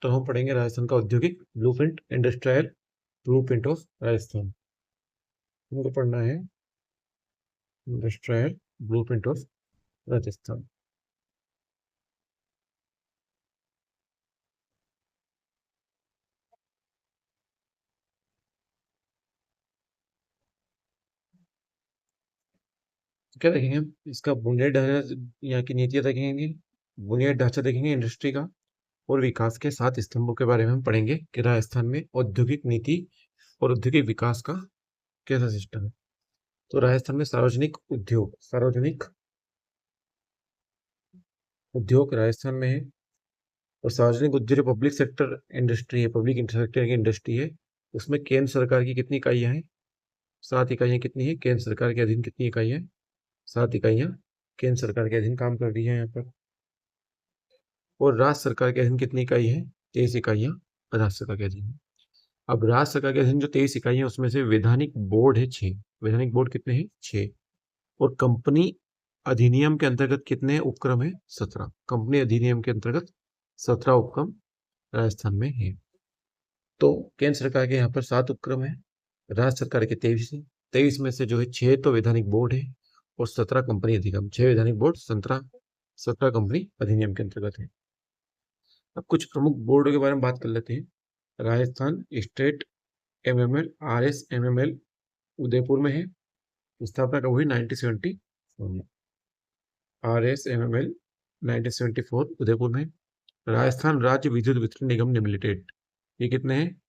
तो हम पढ़ेंगे राजस्थान का औद्योगिक blueprint, industrial blueprint of Rajasthan. हमको पढ़ना है इंडस्ट्रियल ब्लूप्रिंट ऑफ राजस्थान। क्या देखेंगे हम? इसका बुनियादी ढांचा, यहाँ की नीतियाँ देखेंगे, बुनियादी ढांचा देखेंगे इंडस्ट्री का, और विकास के 7 स्तंभों के बारे में हम पढ़ेंगे कि राजस्थान में औद्योगिक नीति और औद्योगिक विकास का कैसा सिस्टम है। तो राजस्थान में सार्वजनिक उद्योग राजस्थान में है, और सार्वजनिक उद्योग पब्लिक सेक्टर इंडस्ट्री है, पब्लिक सेक्टर की इंडस्ट्री है। उसमें केंद्र सरकार की कितनी इकाइयाँ हैं? 7 इकाइयाँ। कितनी है? केंद्र सरकार के अधीन कितनी इकाइयाँ? 7 इकाइयाँ केंद्र सरकार के अधीन काम कर रही है यहाँ पर। और राज्य सरकार के अधीन कितनी इकाई है? 23 इकाइयाँ राज्य सरकार के अधीन है। अब राज्य सरकार के अधीन जो 23 इकाइयाँ, उसमें से वैधानिक बोर्ड है 6। वैधानिक बोर्ड कितने हैं? 6। और कंपनी अधिनियम के अंतर्गत कितने उपक्रम है? 17। कंपनी अधिनियम के अंतर्गत 17 उपक्रम राजस्थान में है। तो केंद्र सरकार के यहाँ पर 7 उपक्रम है, राज्य सरकार के 23 है। 23 में से जो है 6 तो वैधानिक बोर्ड है, और 17 कंपनी अधिनियम। 6 वैधानिक बोर्ड, 17 कंपनी अधिनियम के अंतर्गत है। अब कुछ प्रमुख बोर्डों के बारे में बात कर लेते हैं। Rajasthan state MML, RSMML Udaipur में है। स्थापना कब हुई? 1974 में। RSMML 1974 उदयपुर में। राजस्थान राज्य विद्युत वितरण निगम लिमिटेड, ये कितने हैं?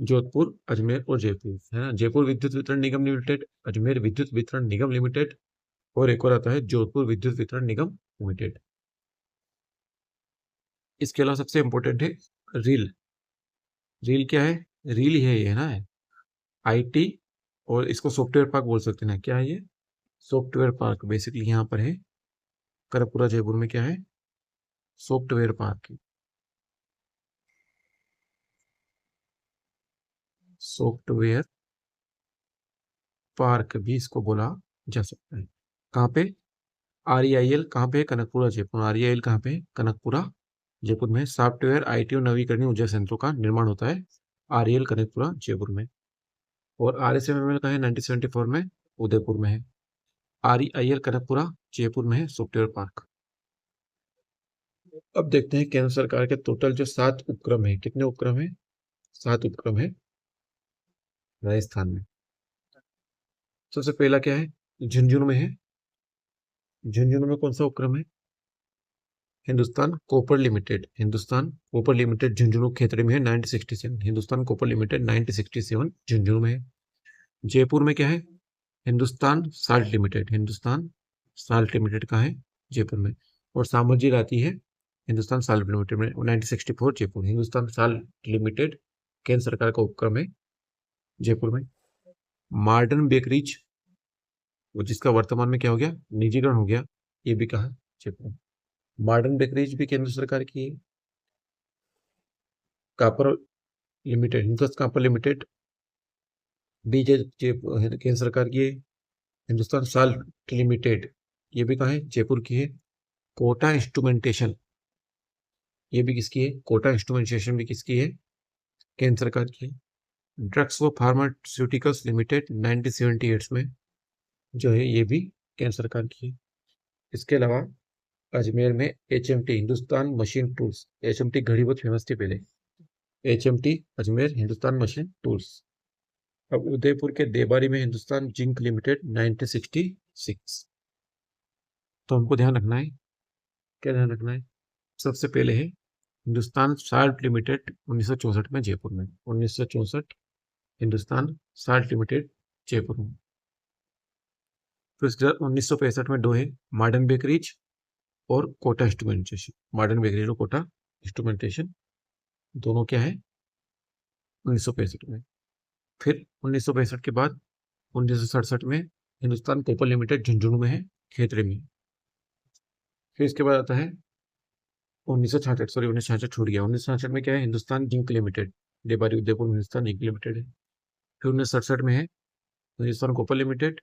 जोधपुर, अजमेर और जयपुर, है ना। जयपुर विद्युत वितरण निगम लिमिटेड, अजमेर विद्युत वितरण निगम लिमिटेड, और एक और आता है जोधपुर विद्युत वितरण निगम लिमिटेड। इसके अलावा सबसे इंपॉर्टेंट है रील। रील क्या है? रील ही है ये, ना है IT, और इसको सॉफ्टवेयर पार्क बोल सकते हैं। क्या है ये? सॉफ्टवेयर पार्क बेसिकली यहाँ पर है करपुरा जयपुर में। क्या है? Software park. सॉफ्टवेयर पार्क भी इसको बोला जा सकता है। कहाँ पे? REIL कहाँ पे? कनकपुरा जयपुर। REIL कहाँ पे? कनकपुरा जयपुर में। सॉफ्टवेयर IT और नवीकरणीय ऊर्जा संयंत्रों का निर्माण होता है REL कनकपुरा जयपुर में। और RSMML का है 1974 में उदयपुर में है। REIL कनकपुरा जयपुर में है सॉफ्टवेयर पार्क। अब देखते हैं केंद्र सरकार के टोटल जो 7 उपक्रम है। कितने उपक्रम है? 7 उपक्रम है राजस्थान में। सबसे पहला क्या है? झुंझुनू में है। झुंझुनू में कौन सा उपक्रम है? Hindustan Copper Limited. Hindustan Copper Limited Jhunjhunu Khetri में है 1967। हिंदुस्तान कॉपर लिमिटेड 1967 झुंझुनू में है। जयपुर में क्या है? Hindustan salt limited. Hindustan salt limited का है जयपुर में। और सामरजीत आती है हिंदुस्तान साल्ट लिमिटेड में 1964 जयपुर। हिंदुस्तान साल्ट लिमिटेड केंद्र सरकार का उपक्रम है जयपुर में। मॉडर्न बेकरीज, वो जिसका वर्तमान में क्या हो गया? निजीकरण हो गया, ये भी कहा जयपुर। मॉडर्न बेकरीज भी केंद्र सरकार की है। Copper limited, Hindustan copper limited भी केंद्र सरकार की है। हिंदुस्तान साल्ट लिमिटेड, ये भी कहाँ है? जयपुर की है। कोटा इंस्ट्रूमेंटेशन, ये भी किसकी है? कोटा इंस्ट्रूमेंटेशन भी किसकी है? केंद्र सरकार की है। ड्रग्स व फार्मास्यूटिकल्स लिमिटेड 1978 में जो है, ये भी केंद्र सरकार की है। इसके अलावा अजमेर में HMT, Hindustan machine tools. HMT घड़ी बहुत फेमस थी पहले। HMT Ajmer, Hindustan machine tools. अब उदयपुर के देबारी में हिंदुस्तान जिंक लिमिटेड 1966। तो हमको ध्यान रखना है, क्या ध्यान रखना है? सबसे पहले है हिंदुस्तान साल्ट लिमिटेड 1964 में जयपुर में। 1964 हिंदुस्तान साल्ट लिमिटेड जयपुर में। फिर उसके बाद 1965 में दो है, मॉडर्न बेकरीज और कोटा इंस्ट्रूमेंटेशन। मॉडर्न बेकरीज और कोटा इंस्ट्रूमेंटेशन दोनों क्या है? 1965 में। फिर 1965 के बाद 1967 में हिंदुस्तान कॉपर लिमिटेड झुंझुनू में है, खेतड़े में। फिर इसके बाद आता है 1966, सॉरी 1966 छूट गया। 1966 में क्या है? हिंदुस्तान जिंक लिमिटेड, देबारी उदयपुर में हिंदुस्तान जिंक लिमिटेड है। फिर 1967 में है हिंदुस्तान कॉपर लिमिटेड,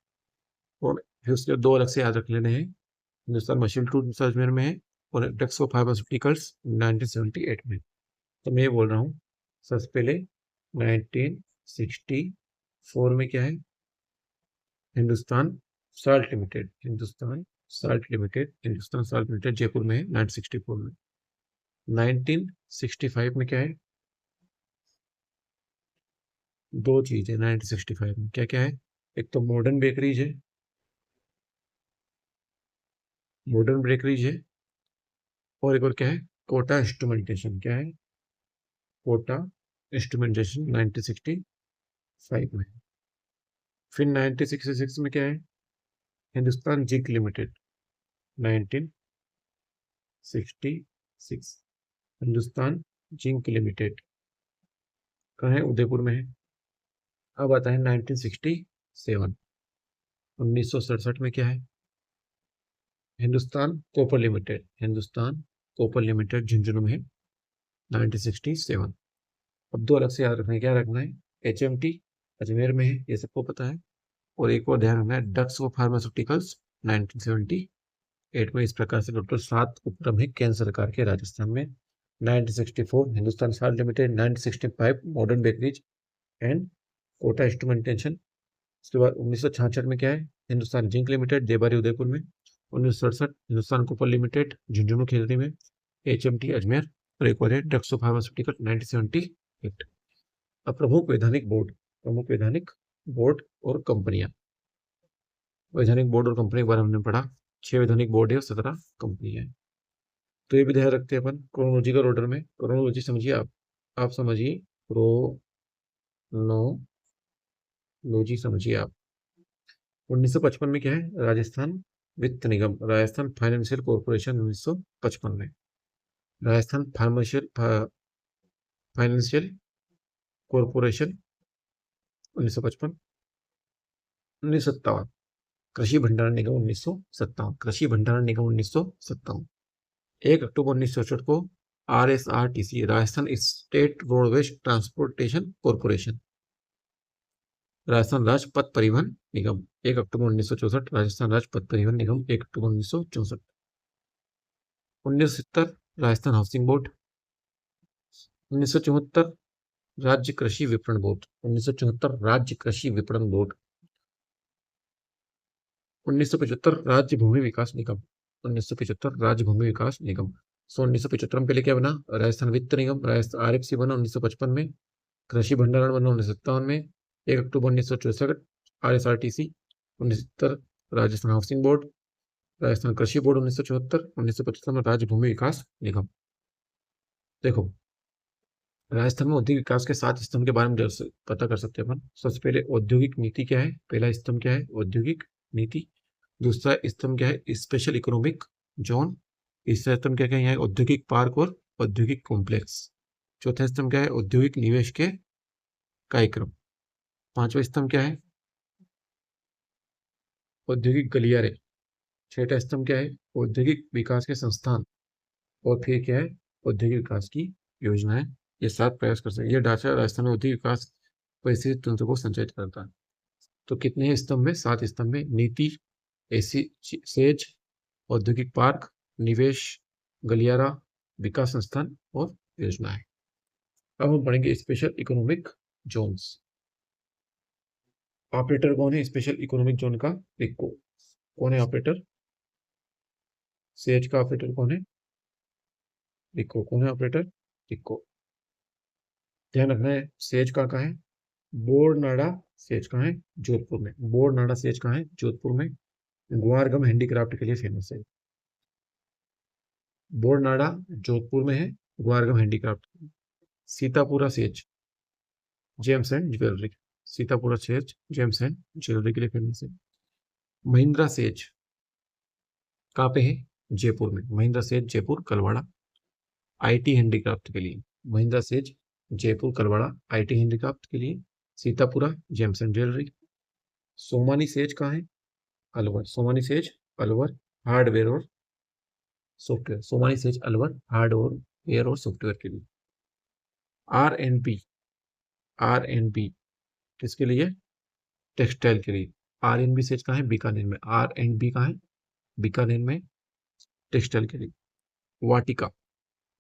और फिर उसके दो अलग से याद रख लेने हैं। हिंदुस्तान मशीन टूल्स अजमेर में है, और ड्रग्स ऑफ फार्मास्यूटिकल्स 1978 में। तो मैं ये बोल रहा हूँ सबसे पहले 1964 में क्या है, Hindustan salt limited, Hindustan salt limited, Hindustan salt limited Jaipur में है 1964 में। 1965 में क्या है, दो चीज है 1965 में, क्या क्या है, एक तो मॉडर्न बेकरीज है, मॉडर्न बेकरीज है, और एक और क्या है, कोटा इंस्ट्रूमेंटेशन, क्या है, कोटा इंस्ट्रूमेंटेशन 1965 में। फिर 1966 में क्या है, Hindustan zinc limited 1966, Hindustan zinc limited कहाँ है, उदयपुर में है। अब आता है 1967, 1967 में क्या है, Hindustan Copper Limited, Hindustan Copper Limited Jhunjhunu में है 1967। अब दो अलग से याद रखना है, क्या रखना है, HMT अजमेर में है, ये सबको पता है। और एक और ध्यान रखना है, डक्स फार्मास्यूटिकल्स 1978 में। इस प्रकार से टोटल 7 उपक्रम है केंद्र सरकार के राजस्थान में। 1964 Hindustan salt limited, 1965 modern bakeries and Kota instrumentation. उसके बाद 1966 में क्या है, हिंदुस्तान जिंक लिमिटेड देबारी उदयपुर में। 1967 हिंदुस्तान कॉपर लिमिटेड झुंझुनू खिल्ली में। HMT अजमेर। और एक और है डक्सो फार्मास्यूटिकल 1978। अब प्रमुख वैधानिक बोर्ड, प्रमुख वैधानिक बोर्ड और कंपनियां। वैधानिक बोर्ड और कंपनी के बारे में हमने पढ़ा, 6 वैधानिक बोर्ड है और 17 कंपनी है। तो ये भी ध्यान रखते हैं अपन क्रोनोलॉजिकल ऑर्डर में। क्रोनोलॉजी समझिए आप समझिए, क्रोनोलॉजी समझिए आप। 1955 में क्या है, राजस्थान वित्त निगम, राजस्थान फाइनेंशियल कॉर्पोरेशन 1955 में। Rajasthan financial corporation 1955। 1957 कृषि भंडारण निगम 1957, कृषि भंडारण निगम 1957। 1 अक्टूबर 1964 को RSRTC, Rajasthan state roadways transportation corporation, Rajasthan राज्य पथ परिवहन निगम। 1 अक्टूबर 1964 राजस्थान राज्य पथ परिवहन निगम, 1 अक्टूबर 1964। 1970 राजस्थान हाउसिंग बोर्ड। 1974 राज्य कृषि विपणन बोर्ड, 1974 राज्य कृषि विपणन बोर्ड। 1975 राज्य भूमि विकास निगम, 1975 राज्य भूमि विकास निगम। 1975 में पहले क्या बना, राजस्थान वित्त निगम, राजस्थान RFC बना 1955 में। कृषि भंडारण बना 1957 में। 1 अक्टूबर 1964 RSRTC। 1970 Rajasthan housing board, Rajasthan कृषि बोर्ड 1974। 1975 में राज्य भूमि विकास निगम। देखो राजस्थान में औद्योगिक विकास के 7 स्तंभ के बारे में पता कर सकते हैं अपन। सबसे पहले औद्योगिक नीति क्या है, पहला स्तंभ क्या है, औद्योगिक नीति। दूसरा स्तंभ क्या है, स्पेशल इकोनॉमिक जोन। तीसरा स्तंभ क्या है, औद्योगिक पार्क और औद्योगिक कॉम्प्लेक्स। चौथा स्तंभ क्या है, औद्योगिक निवेश के कार्यक्रम। पांचवा स्तंभ क्या है, औद्योगिक गलियारे। छठा स्तंभ क्या है, औद्योगिक विकास के संस्थान। और फिर क्या है, औद्योगिक विकास की योजनाएं। ये 7 प्रयास कर सकते हैं। यह ढांचा राजस्थान में औद्योगिक विकास परिस्थिति तंत्र को संचालित करता है। तो कितने स्तंभ में, 7 स्तंभ में। नीति, ऐसी सेज, औद्योगिक पार्क, निवेश, गलियारा, विकास संस्थान और योजनाएं। अब हम पढ़ेंगे स्पेशल इकोनॉमिक जोन्स। ऑपरेटर कौन है स्पेशल इकोनॉमिक जोन का, इक्को। कौन है ऑपरेटर, सेज का ऑपरेटर कौन है, इक्को। कौन है ऑपरेटर, इक्को। ध्यान रखना है, सेज कहाँ है, बोरनाड़ा सेज कहाँ है, जोधपुर में। बोरनाड़ा सेज कहाँ है, जोधपुर में। ग्वारगम हैंडीक्राफ्ट के लिए फेमस है। बोरनाड़ा जोधपुर में है, guar gum handicraft. Sitapura says James and jewellery, Sitapura says James and jewellery के लिए फेमस है। महिंद्रा सेज कहाँ पे है, जयपुर में। Mahindra says Jaipur Kalwara, IT handicraft के लिए। Mahindra says Jaipur Kalwara IT handicraft के लिए। Sitapura James and jewellery. Somani says कहाँ है, अलवर। सोमानी सेज अलवर, हार्डवेयर और software. Somani says Alwar, hardware और सॉफ्टवेयर के लिए। R&B किसके लिए, टेक्सटाइल के लिए। R&B सेज कहाँ है, बीकानेर में। R&B कहाँ है, बीकानेर में, टेक्सटाइल के लिए। वाटिका,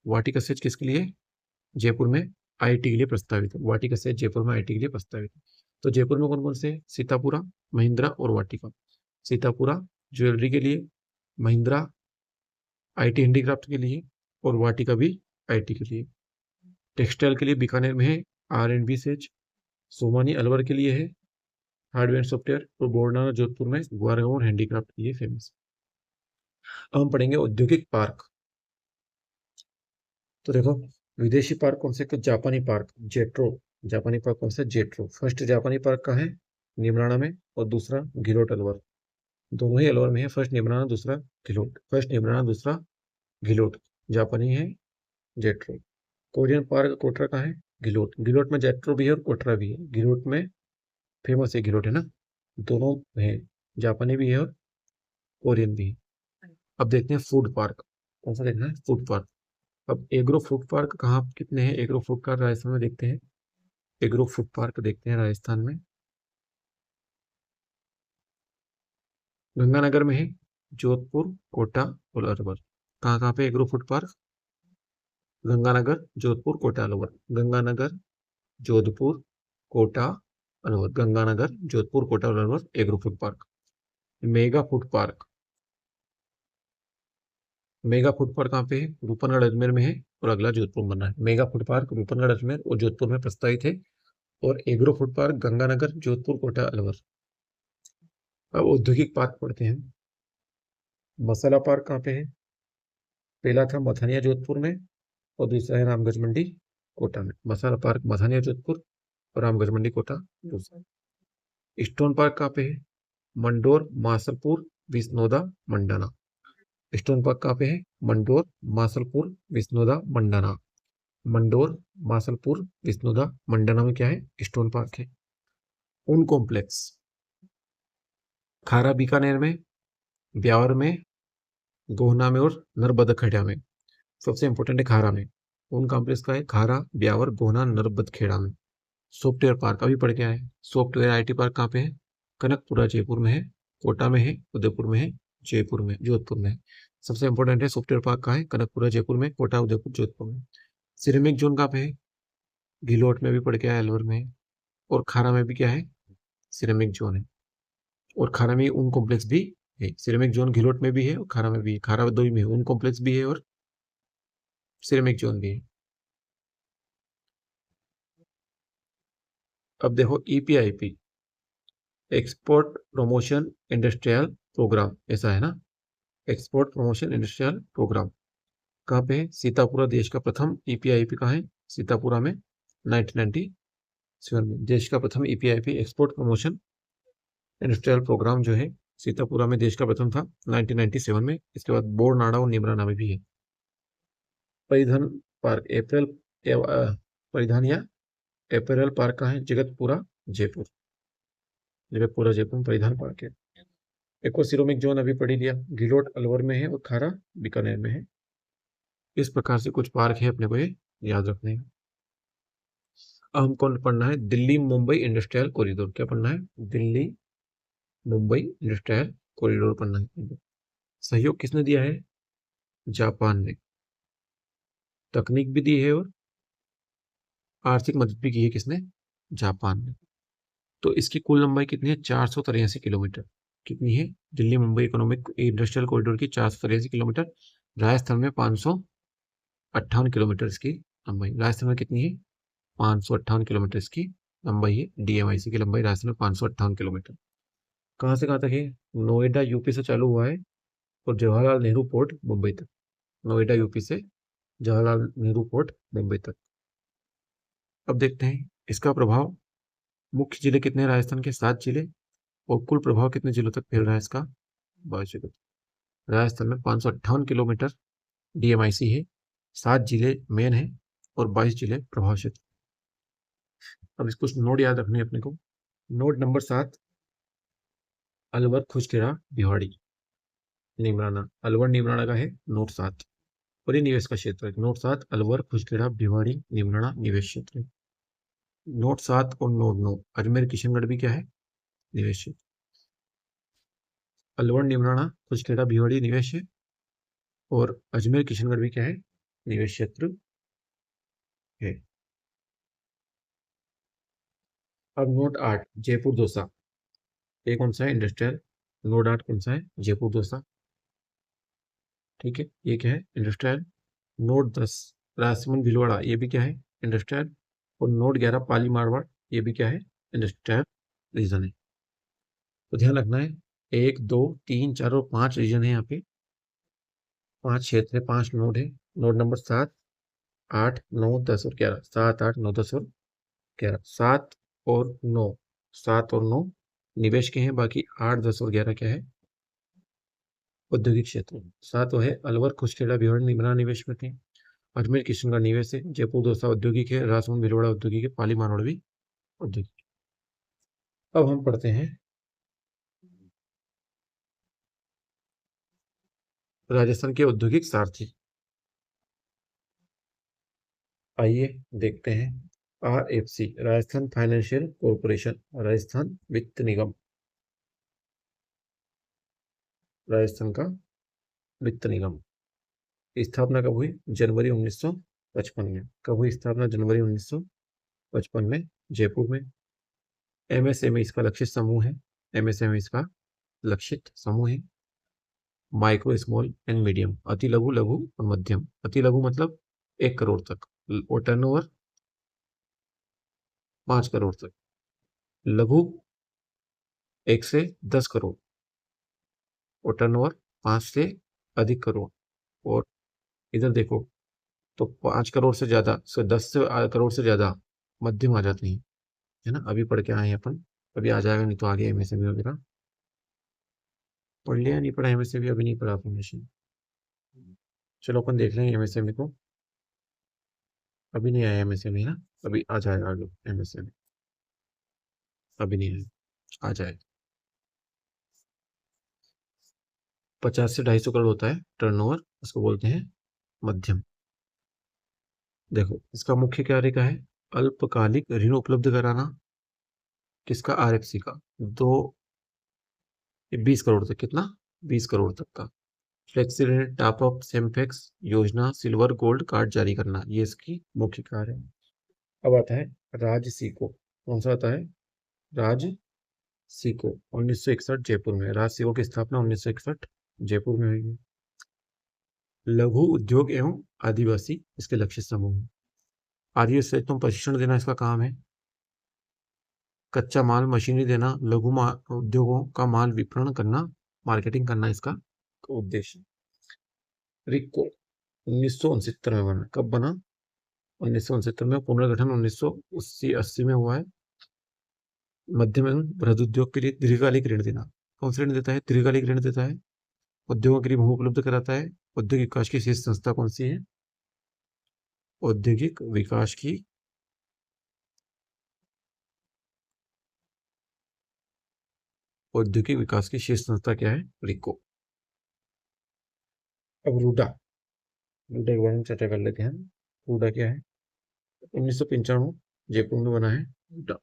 वाटिका सेज किसके लिए, जयपुर में आईआईटी के लिए प्रस्तावित है। वाटिका से जयपुर में आईआईटी के लिए प्रस्तावित है। तो जयपुर में कौन कौन से? सीतापुरा, महिंद्रा और वाटिका। सीतापुरा ज्वेलरी के लिए, महिंद्रा आईटी हैंडीक्राफ्ट के लिए और वाटिका भी आईटी के लिए। टेक्सटाइल के लिए बीकानेर में है R&B सेज, सोमानी अलवर के लिए है हार्डवेयर सॉफ्टवेयर और बोरनाना जोधपुर में गुआरगांव और हैंडीक्राफ्ट के लिए फेमस। अब हम पढ़ेंगे औद्योगिक पार्क। तो देखो विदेशी पार्क कौन से? जापानी पार्क जेट्रो। जापानी पार्क कौन सा? जेट्रो। फर्स्ट जापानी पार्क का है निमराना में और दूसरा घिलोट अलवर। दोनों ही अलवर में है। फर्स्ट निमराना, दूसरा घिलोट। फर्स्ट निमराना, दूसरा घिलोट। जापानी है जेट्रो। कोरियन पार्क कोटरा का है घिलोट। घिलोट में जेट्रो भी है और कोटरा भी है। घिलोट में फेमस है घिलोट, है ना। दोनों है, जापानी भी है और कोरियन भी है। अब देखते हैं फूड पार्क। कौन सा देखना है? Food park. अब एग्रो फूड पार्क कहाँ कितने हैं? एग्रो फूड पार्क राजस्थान में देखते हैं। एग्रो फूड पार्क देखते हैं राजस्थान में, गंगानगर में है, जोधपुर, कोटा और अलवर। कहाँ कहाँ पे agro food park? Ganganagar, Jodhpur, Kota, Alwar. Ganganagar, Jodhpur, Kota, Alwar. Ganganagar, Jodhpur, Kota और Alwar agro food park. Mega food park. Mega food park कहाँ पे है? रूपनगढ़ अजमेर में है और अगला जोधपुर में बना है। Mega food park Roopangarh Ajmer और जोधपुर में प्रस्तावित है। और agro food park Ganganagar, Jodhpur, Kota, Alwar. अब औद्योगिक पार्क पढ़ते हैं। मसाला पार्क कहाँ पे है? पहला था मथानिया जोधपुर में और दूसरा है रामगढ़ मंडी कोटा में। मसाला पार्क मथानिया जोधपुर और रामगढ़ मंडी कोटा दूसरा। स्टोन पार्क कहाँ पे है? मंडोर, मासलपुर, विस्नोदा, मंडाना। स्टोन पार्क कहाँ पे है? मंडोर, मासलपुर, विस्नोदा, मंडाना। मंडोर, मासलपुर, विस्नोदा, मंडाना में क्या है? स्टोन पार्क है। ऊन कॉम्प्लेक्स खारा बीकानेर में, ब्यावर में, गोहना में और नरबदखेड़ा में। सबसे इंपॉर्टेंट है खारा में। ऊन कॉम्प्लेक्स का है खारा, ब्यावर, गोहना, नरबदखेड़ा में। सॉफ्टवेयर पार्क अभी पढ़ के आए। सॉफ्टवेयर आईटी पार्क कहाँ पे है? कनकपुरा जयपुर में है, कोटा में है, उदयपुर में है, जयपुर में, जोधपुर में है। सबसे इंपॉर्टेंट है सॉफ्टवेयर पार्क कहाँ है? कनकपुरा जयपुर में, कोटा, उदयपुर, जोधपुर में। सिरेमिक जोन कहाँ पे है? घिलोट में भी पढ़ के आया, अलवर में है। और खारा में भी क्या है? सिरेमिक जोन है। और खारा में ऊन कॉम्प्लेक्स भी है। सिरेमिक जोन घिलोट में भी है और खारा में भी है। खारा दो ही में है, ऊन कॉम्प्लेक्स भी है और सिरेमिक जोन भी है। अब देखो ईपीआईपी, एक्सपोर्ट प्रमोशन इंडस्ट्रियल प्रोग्राम, ऐसा है ना। एक्सपोर्ट प्रमोशन इंडस्ट्रियल प्रोग्राम कहाँ पे है? सीतापुरा। देश का प्रथम ईपीआईपी कहाँ है? सीतापुरा में 1997 में। देश का प्रथम ईपीआईपी एक्सपोर्ट प्रमोशन इंडस्ट्रियल प्रोग्राम जो है सीतापुरा में देश का प्रथम था 1997 में। इसके बाद बोरनाड़ा और निमराना में भी है। परिधान पार्क अप्रैल परिधान या अप्रैल पार्क कहाँ है? जगतपुरा जयपुर। जगतपुरा जयपुर में परिधान पार्क है। इको सिरोमिक जोन अभी पढ़ी लिया। घिलोट अलवर में है और खारा बीकानेर में है। इस प्रकार से कुछ पार्क है अपने को ये याद रखने हैं। अब हमको पढ़ना है दिल्ली मुंबई इंडस्ट्रियल कॉरिडोर। क्या पढ़ना है? दिल्ली मुंबई इंडस्ट्रियल कॉरिडोर पढ़ना है। सहयोग किसने दिया है? जापान ने। तकनीक भी दी है और आर्थिक मदद भी की है। किसने? जापान ने। तो इसकी कुल लंबाई कितनी है? 483 किलोमीटर। कितनी है? Delhi Mumbai economic industrial corridor की 483 किलोमीटर। राजस्थान में 558 किलोमीटर इसकी लंबाई। राजस्थान में कितनी है? 558 किलोमीटर इसकी लंबाई है। डीएमआईसी की लंबाई राजस्थान में 558 किलोमीटर। कहाँ से कहाँ तक है? नोएडा यूपी से चालू हुआ है और जवाहरलाल नेहरू पोर्ट मुंबई तक। नोएडा यूपी से जवाहरलाल नेहरू पोर्ट मुंबई तक। अब देखते हैं इसका प्रभाव। मुख्य जिले कितने हैं राजस्थान के? 7 जिले। और कुल प्रभाव कितने जिलों तक फैल रहा है इसका? 22 जिलों। राजस्थान में 558 किलोमीटर डीएमआईसी है, 7 जिले मेन है और 22 जिले प्रभाव क्षेत्र। अब इसको नोड याद रखने अपने को। Node number 7 Alwar, Khushkhera, Bhiwadi, Neemrana. अलवर निमराना का है नोड 7 और ये निवेश का क्षेत्र है। नोड 7 अलवर, खुचखेड़ा, भिवाड़ी, निमराना निवेश क्षेत्र है। नोड 7 और नोड 9 अजमेर, किशनगढ़ भी क्या है? निवेश क्षेत्र। अलवर, निमराना, खुचखेड़ा, भिवाड़ी निवेश है और अजमेर, किशनगढ़ भी क्या है? निवेश क्षेत्र है। अब नोट 8 जयपुर दोसा, ये कौन सा है? इंडस्ट्रियल। नोट 8 कौन सा है? जयपुर दोसा। ठीक है, ये क्या है? इंडस्ट्रियल। नोट 10 राजमहल भीलवाड़ा, ये भी क्या है? इंडस्ट्रियल। और नोट 11 पाली मारवाड़, ये भी क्या है? इंडस्ट्रियल रीजन है। तो ध्यान रखना है, 1 2 3 4 और 5 रीजन है यहाँ पे, 5 क्षेत्र है, 5 नोड है। नोड नंबर 7 8 9 10 और 11, 7 8 9 10 और 11, 7 और 9, 7 और 9 निवेश के हैं, बाकी 8 10 और 11 क्या है? औद्योगिक क्षेत्र। 7 है अलवर खुशखेड़ा भिवाड़ी निमरा निवेश में थे। अजमेर किशनगढ़ निवेश है। जयपुर दौसा औद्योगिक है। राजसमंद भीलवाड़ा औद्योगिक है। पाली मारवाड़ भी औद्योगिक। अब हम पढ़ते हैं राजस्थान के औद्योगिक सारथी। आइए देखते हैं। RFC Rajasthan financial corporation, Rajasthan वित्त निगम, राजस्थान का वित्त निगम। स्थापना कब हुई? जनवरी 1955 में। कब हुई स्थापना? जनवरी 1955 में, जयपुर में। MSME इसका लक्षित समूह है। MSME इसका लक्षित समूह है। माइक्रो स्मॉल एंड मीडियम, अति लघु लघु और मध्यम। अति लघु मतलब 1 करोड़ तक, और टर्नओवर 5 करोड़ तक। लघु 1 से 10 करोड़ और टर्नओवर 5 से अधिक करोड़। और इधर देखो तो 5 करोड़ से ज्यादा, 10 से करोड़ से ज्यादा मध्यम आ जाते हैं, है ना। अभी पढ़ के आए हैं अपन, अभी आ जाएगा, नहीं तो आगे MSME वगैरह पढ़ लिया, नहीं पढ़ा MSME, अभी नहीं पढ़ा फॉर्मेशन। चलो अपन देख लेंगे MSME को, अभी नहीं आया MSME ना, अभी आ जाएगा आगे MSME, अभी नहीं आया, आ जाएगा। 50 से 250 करोड़ होता है टर्नओवर, उसको बोलते हैं मध्यम। देखो इसका मुख्य कार्य क्या है? अल्पकालिक ऋण उपलब्ध कराना। किसका? RFC का। 20 करोड़ तक, कितना? 20 करोड़ तक का। फ्लेक्सी ऋण, टॉप अप, सेमफेक्स योजना, सिल्वर गोल्ड कार्ड जारी करना, ये इसकी मुख्य कार्य है। अब आता है राजसिको। कौन सा आता है? राजसिको 1961 जयपुर में। राजसिको की स्थापना 1961 जयपुर में हुई है। लघु उद्योग एवं आदिवासी इसके लक्षित समूह है। आदिवासी से तुम प्रशिक्षण देना इसका काम है। कच्चा माल मशीनरी देना, लघु उद्योगों का माल विपणन करना, मार्केटिंग करना इसका उद्देश्य। रिको 1969 में बना। कब बना? 1969 में। पुनर्गठन 1980 में हुआ है। मध्यम एवं बृहद उद्योग के लिए दीर्घकालिक ऋण देना। कौन सा ऋण देता है? दीर्घकालिक ऋण देता है। उद्योगों के लिए भूमि उपलब्ध कराता है। औद्योगिक विकास की शीर्ष संस्था कौन सी है? औद्योगिक विकास की औद्योगिक विकास की शीर्ष संस्था क्या है? रिको। अब रूडा, रूडा के बारे में चर्चा कर लेते हैं। रूडा क्या है? 1995 जयपुर में बना है रूडा।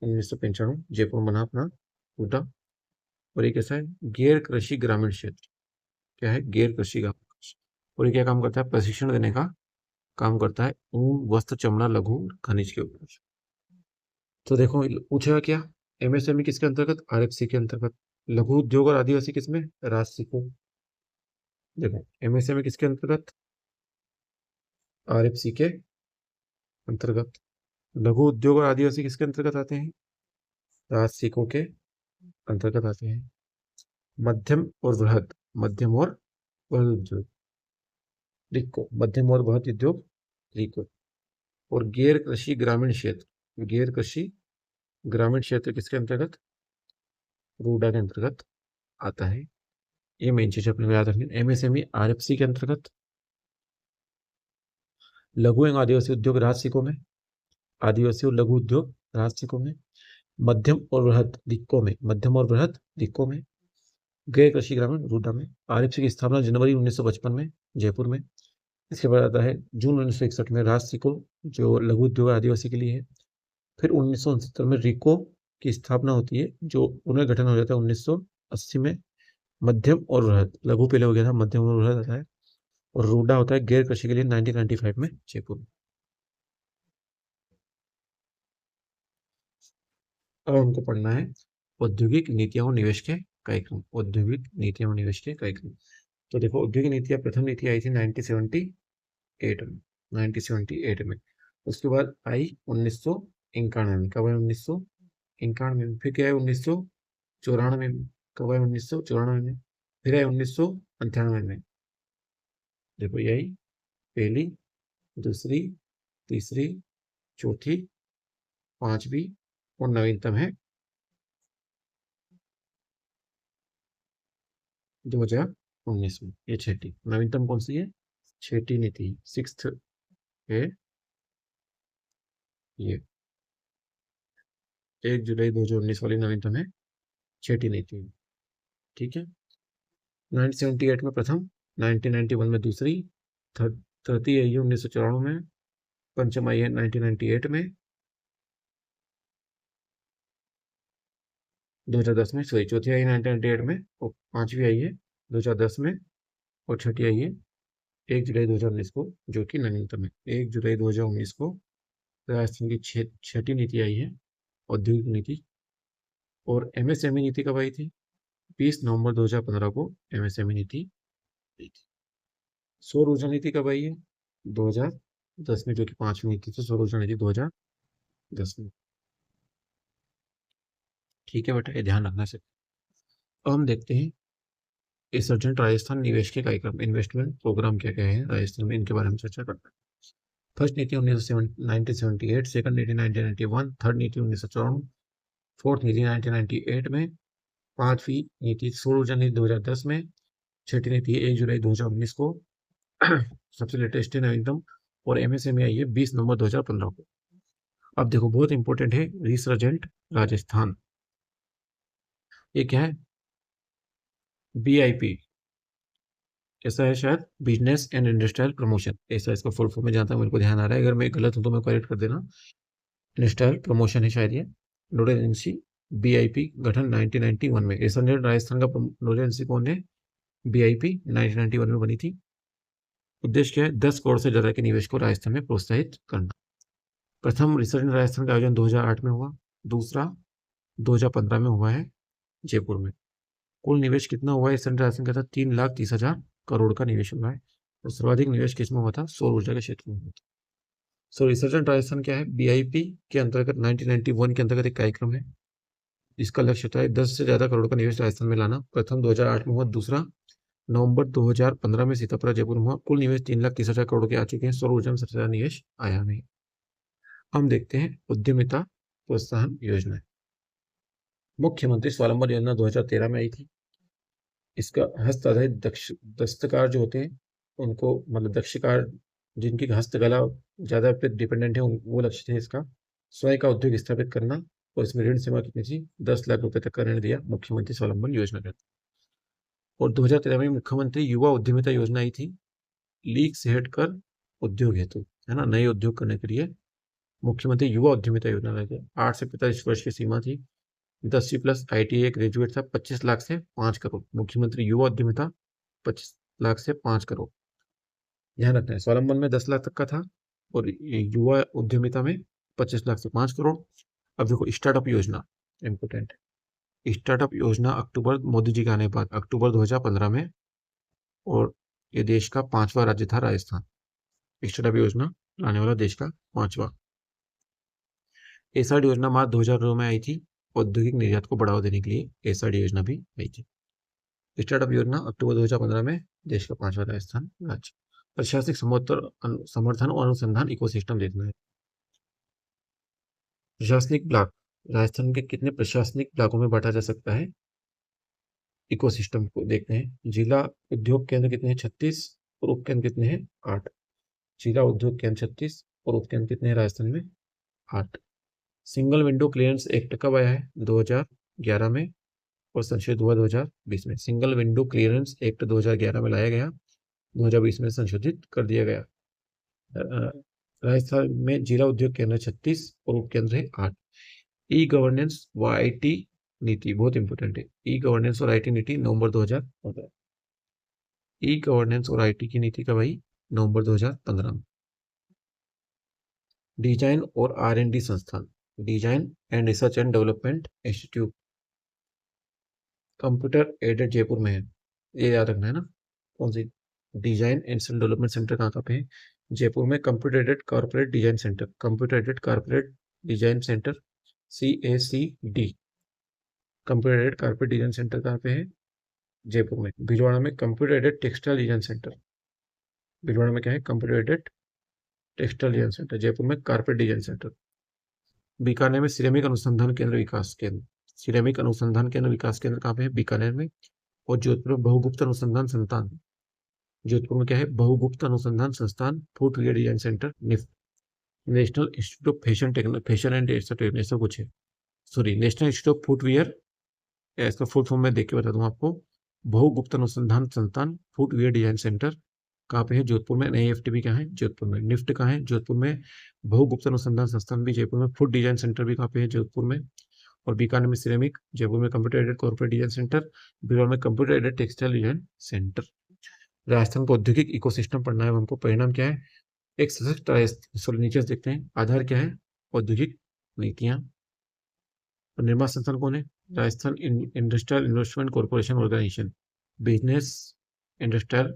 1995 जयपुर में बना अपना रूडा। और ये कैसा है? गैर कृषि ग्रामीण क्षेत्र। क्या है? गैर कृषि ग्रामीण क्षेत्र। और ये क्या काम करता है? प्रशिक्षण देने का काम करता है ऊन, वस्त्र, चमड़ा, लघु खनिज के ऊपर। तो देखो पूछेगा क्या? MSME किसके अंतर्गत? RFC के अंतर्गत। लघु उद्योग और आदिवासी किसमें? राजसी को। देखो MSME किसके अंतर्गत? RFC के अंतर्गत। लघु उद्योग और आदिवासी किसके अंतर्गत आते हैं? राजसिको के अंतर्गत आते हैं। मध्यम और बृहद, मध्यम और बृहद उद्योग रिको, मध्यम और बृहद उद्योग रिको। और गैर कृषि ग्रामीण क्षेत्र, गैर कृषि ग्रामीण क्षेत्र किसके अंतर्गत? रूडा के अंतर्गत आता है। ये मेन चीज अपने याद रखें। MSME RFC के अंतर्गत। लघु एवं आदिवासी उद्योग राजसिको में। आदिवासी और लघु उद्योग राजसिको में। मध्यम और बृहद दिक्कों में, मध्यम और बृहद दिक्कों में। गैर कृषि ग्रामीण रूडा में। RFC की स्थापना जनवरी 1955 में जयपुर में। इसके बाद आता है जून 1961 में राजसिको, जो लघु उद्योग आदिवासी के लिए है। फिर 1969 में रिको की स्थापना होती है, जो पुनर्गठन हो जाता है 1980 में। मध्यम और बृहद, लघु पहले हो गया था, मध्यम और बृहद आता है और रूडा होता है गैर कृषि के लिए 1995 में जयपुर में। अब हमको पढ़ना है औद्योगिक नीतियां और निवेश के कार्यक्रम। औद्योगिक नीतियां और निवेश के कार्यक्रम। तो देखो, औद्योगिक नीतियां, प्रथम नीति आई थी 1978 में। 1978 में। उसके बाद आई 1991 में। कब है? 1991 में। फिर क्या है? 1994 में। कब है? 1994 में। फिर है 1998 में। देखो, यही पहली, दूसरी, तीसरी, चौथी, पांचवी और नवीनतम है 2019 में। ये छठी। नवीनतम कौन सी है? छठी नीति, सिक्स्थ है ये। 1 जुलाई 2019 वाली नवीनतम है छठी नीति। ठीक है। 1978 में प्रथम, 1991 में दूसरी, थर्टी आई है 1994 में, पंचम आई है 1998 में, 2010 में, सॉरी चौथी आई है 1998 में, और पांचवी आई है 2010 में, और छठी आई है 1 जुलाई 2019 को, जो कि नवीनतम है। 1 जुलाई 2019 को राजस्थान की छठी नीति आई है, औद्योगिक नीति। और एमएसएमई नीति कब आई थी? 20 नवंबर 2015 को एमएसएमई नीति आई थी। सौर ऊर्जा नीति कब आई है? 2010 में, जो कि पांचवी नीति थी। सौर ऊर्जा नीति 2010 में। ठीक है बेटा, ये ध्यान रखना से। अब हम देखते हैं रिसर्जेंट राजस्थान निवेश के कार्यक्रम, इन्वेस्टमेंट प्रोग्राम क्या क्या है राजस्थान में, इनके बारे में चर्चा करते हैं। फर्स्ट नीति 1978, सेकंड नीति 1991, थर्ड नीति 1994, फोर्थ नीति 1998 में, पांचवी नीति सौर ऊर्जा नीति 2010 में, छठी नीति 1 जुलाई 2019 को, सबसे लेटेस्ट है नवीनतम, और एमएसएमई आई है 20 नवंबर 2015 को। अब देखो, बहुत इंपॉर्टेंट है रिसर्जेंट राजस्थान। ये क्या है? बीआईपी, ऐसा है शायद, बिजनेस एंड इंडस्ट्रियल प्रमोशन, ऐसा इसका फुल फॉर्म में जाता है। मेरे को ध्यान आ रहा है, अगर मैं गलत हूं तो मैं करेक्ट कर देना। इंडस्ट्रियल प्रमोशन है शायद ये। नोडल एजेंसी बीआईपी, गठन 1991 में। रिसर्जेंट राजस्थान का नोडल एजेंसी कौन है? बीआईपी 1991 में बनी थी। उद्देश्य क्या है? 10 करोड़ से ज्यादा के निवेश को राजस्थान में प्रोत्साहित करना। प्रथम रिसर्जेंट राजस्थान का आयोजन 2008 में हुआ। दूसरा 2015 में हुआ है जयपुर में। कुल निवेश कितना हुआ है रिसर्जेंट राजस्थान का? था 3,30,000 करोड़ का निवेश हुआ है। और सर्वाधिक निवेश किसमें हुआ था? सौर ऊर्जा के क्षेत्र में हुआ था। सो रिसर्जेंट राजस्थान क्या है? बीआईपी के अंतर्गत 1991 के अंतर्गत एक कार्यक्रम है। इसका लक्ष्य होता है 10 से ज्यादा करोड़ का निवेश राजस्थान में लाना। प्रथम 2008 में हुआ। दूसरा नवंबर 2015 में सीतापुर जयपुर में हुआ। कुल निवेश 3,30,000 करोड़ के आ चुके हैं। सौर ऊर्जा में सबसे ज्यादा निवेश आया नहीं। हम देखते हैं उद्यमिता प्रोत्साहन योजना। मुख्यमंत्री स्वावलंबन योजना 2013 में आई थी। इसका हस्त आधारित दस्तकार जो होते हैं उनको, मतलब दक्षकार जिनकी हस्तकला ज्यादा पे डिपेंडेंट है, वो लक्ष्य थे इसका। स्वयं का उद्योग स्थापित करना। और इसमें ऋण सीमा कितनी थी? 10 लाख रुपए तक का ऋण दिया मुख्यमंत्री स्वावलंबन योजना के। और 2013 में मुख्यमंत्री युवा उद्यमिता योजना आई थी, लीग से हटकर उद्योग हेतु, है ना, नए उद्योग करने के लिए मुख्यमंत्री युवा उद्यमिता योजना लाए थे। 8 से 45 वर्ष की सीमा थी। 10वीं प्लस आईटीआई ग्रेजुएट था। 25 लाख से 5 करोड़। मुख्यमंत्री युवा उद्यमिता 25 लाख से 5 करोड़। ध्यान रखना है, स्वावलंबन में 10 लाख तक का था, और युवा उद्यमिता में 25 लाख से 5 करोड़। अब देखो, स्टार्टअप योजना इंपोर्टेंट है। स्टार्टअप योजना अक्टूबर, मोदी जी के आने के बाद अक्टूबर 2015 में, और ये देश का 5वां राज्य था राजस्थान। स्टार्टअप योजना लाने वाला देश का 5वां। एसआरडी योजना मार्च 2002 में आई थी। औद्योगिक निर्यात को बढ़ावा देने के लिए एसआरडी योजना भी आई थी। स्टार्टअप योजना अक्टूबर 2015 में, देश का 5वां राजस्थान राज्य। प्रशासनिक समर्थन और अनुसंधान इकोसिस्टम देखना है। प्रशासनिक ब्लॉक, राजस्थान के कितने प्रशासनिक ब्लॉकों में बांटा जा सकता है? इकोसिस्टम को देखते हैं। जिला उद्योग केंद्र कितने हैं? 36। और उपकेंद्र कितने हैं? 8। जिला उद्योग केंद्र 36 और उपकेंद्र कितने हैं राजस्थान में? 8। सिंगल विंडो क्लियरेंस एक्ट कब आया है? 2011 में, और संशोधित हुआ 2020 में। सिंगल विंडो क्लियरेंस एक्ट 2011 में लाया गया, 2020 में संशोधित कर दिया गया। राजस्थान में जिला उद्योग केंद्र 36 और उपकेंद्र है 8। ई गवर्नेंस व आईटी नीति बहुत इंपॉर्टेंट है। ई गवर्नेंस और आईटी नीति नवंबर 2015। ई गवर्नेंस और आईटी की नीति कब आई? नवंबर 2015 में। डिजाइन और R&D संस्थान, design and research and development institute, computer aided Jaipur में है, ये याद रखना है ना। कौन सी? डिजाइन एंड डेवलपमेंट सेंटर कहाँ पे है? जयपुर में computer aided corporate design centre, computer aided corporate design centre, CACD। Computer aided corporate design centre कहाँ पे है? जयपुर में। भीलवाड़ा में computer aided textile design centre, Bhilwara में क्या है? Computer aided textile design centre. Jaipur में कारपेट डिजाइन सेंटर। बीकानेर में सिरेमिक अनुसंधान केंद्र विकास केंद्र, सिरेमिक अनुसंधान केंद्र विकास केंद्र कहाँ पे है? बीकानेर में। और जोधपुर में बहुगुप्त अनुसंधान संस्थान, जोधपुर में क्या है? बहुगुप्त अनुसंधान संस्थान footwear design centre, NIFT. National institute of fashion technology, fashion and textile, ऐसा कुछ है, sorry, national institute of footwear, इसका फुल फॉर्म मैं देख के बता दूं आपको। बहुगुप्त अनुसंधान संस्थान फुटवियर डिजाइन सेंटर कहाँ पे है? जोधपुर में। AFT क्या है? जोधपुर में। निफ्ट कहाँ है? जोधपुर में। बहुगुप्त अनुसंधान संस्थान भी जयपुर में। फूड डिजाइन सेंटर भी कहाँ पे है? जोधपुर में। और बीकानेर में सिरेमिक, जयपुर में computer aided corporate design centre, Bhilwara में computer aided textile design centre. Rajasthan को औद्योगिक इकोसिस्टम पढ़ना है हमको। परिणाम क्या है? एक सशक्त, सॉरी नीचे से देखते हैं। आधार क्या है? औद्योगिक नीतियां। और निर्माण संस्थान कौन है? Rajasthan industrial investment corporation organisation. Business industrial,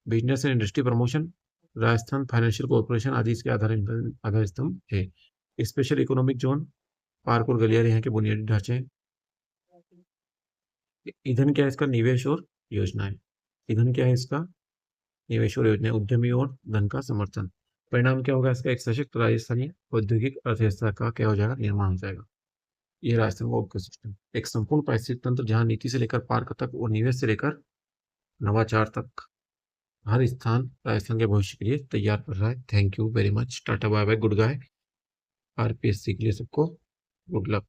business and industry promotion, Rajasthan financial corporation आदि इसके आधार स्तंभ है। स्पेशल इकोनॉमिक जोन, पार्क और गलियारे यहाँ के बुनियादी ढांचे हैं। ईंधन क्या है इसका? निवेश और योजना है। ईंधन क्या है इसका? निवेश और योजना, उद्यमी और धन का समर्थन। परिणाम क्या होगा इसका? एक सशक्त राजस्थानी औद्योगिक अर्थव्यवस्था का क्या हो जाएगा? निर्माण हो जाएगा। ये राजस्थान का इकोसिस्टम, एक संपूर्ण पारिस्थितिक तंत्र जहां नीति से लेकर पार्क तक और निवेश से लेकर नवाचार तक हर स्थान राजस्थान के भविष्य के लिए तैयार कर रहा है। Thank you very much. Tata bye bye, goodbye. RPSC के लिए सबको गुड लक।